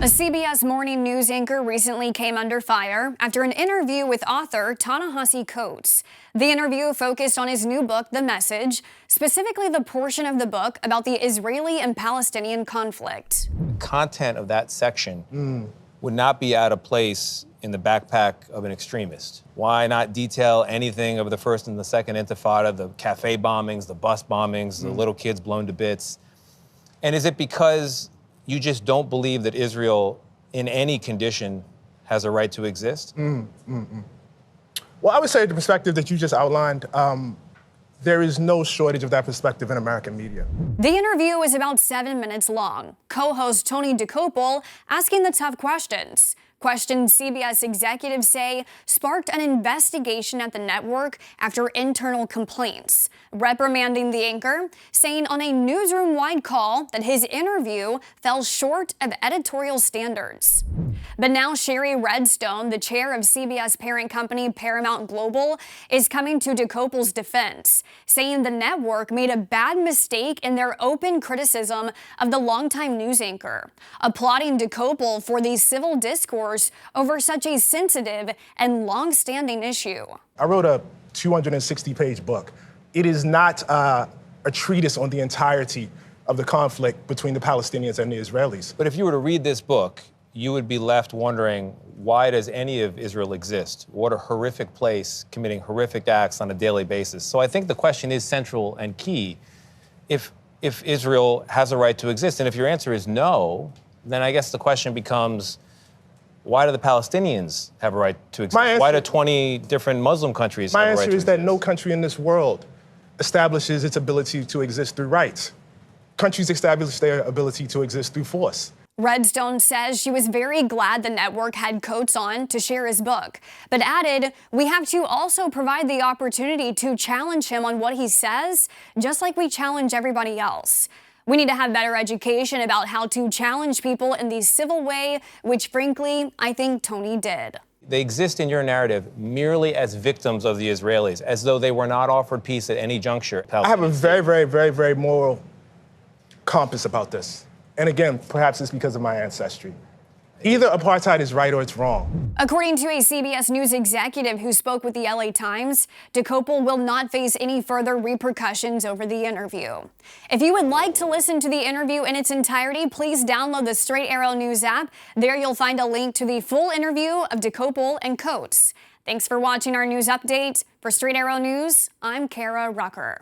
A CBS morning news anchor recently came under fire after an interview with author Ta-Nehisi Coates. The interview focused on his new book, The Message, specifically the portion of the book about the Israeli and Palestinian conflict. The content of that section would not be out of place in the backpack of an extremist. Why not detail anything of the first and the second intifada, the cafe bombings, the bus bombings, the little kids blown to bits? And is it because you just don't believe that Israel, in any condition, has a right to exist? Well, I would say the perspective that you just outlined, there is no shortage of that perspective in American media. The interview was about 7 minutes long. Co-host Tony Coates asking the tough questions. Questions CBS executives say sparked an investigation at the network after internal complaints, reprimanding the anchor, saying on a newsroom-wide call that his interview fell short of editorial standards. But now Sherry Redstone, the chair of CBS parent company Paramount Global, is coming to Coates' defense, saying the network made a bad mistake in their open criticism of the longtime news anchor, applauding Coates for the civil discourse over such a sensitive and long-standing issue. I wrote a 260-page book. It is not a treatise on the entirety of the conflict between the Palestinians and the Israelis. But if you were to read this book, you would be left wondering, why does any of Israel exist? What a horrific place, committing horrific acts on a daily basis. So I think the question is central and key. If Israel has a right to exist, and if your answer is no, then I guess the question becomes, why do the Palestinians have a right to exist? Why do 20 different Muslim countries have a right to exist? My answer is that no country in this world establishes its ability to exist through rights. Countries establish their ability to exist through force. Redstone says she was very glad the network had Coates on to share his book, but added, we have to also provide the opportunity to challenge him on what he says, just like we challenge everybody else. We need to have better education about how to challenge people in the civil way, which frankly, I think Tony did. They exist in your narrative merely as victims of the Israelis, as though they were not offered peace at any juncture. I have a very moral compass about this. And again, perhaps it's because of my ancestry. Either apartheid is right or it's wrong. According to a CBS News executive who spoke with the LA Times, Coates will not face any further repercussions over the interview. If you would like to listen to the interview in its entirety, please download the Straight Arrow News app. There you'll find a link to the full interview of Coates and Coates. Thanks for watching our news update. For Straight Arrow News, I'm Kara Rucker.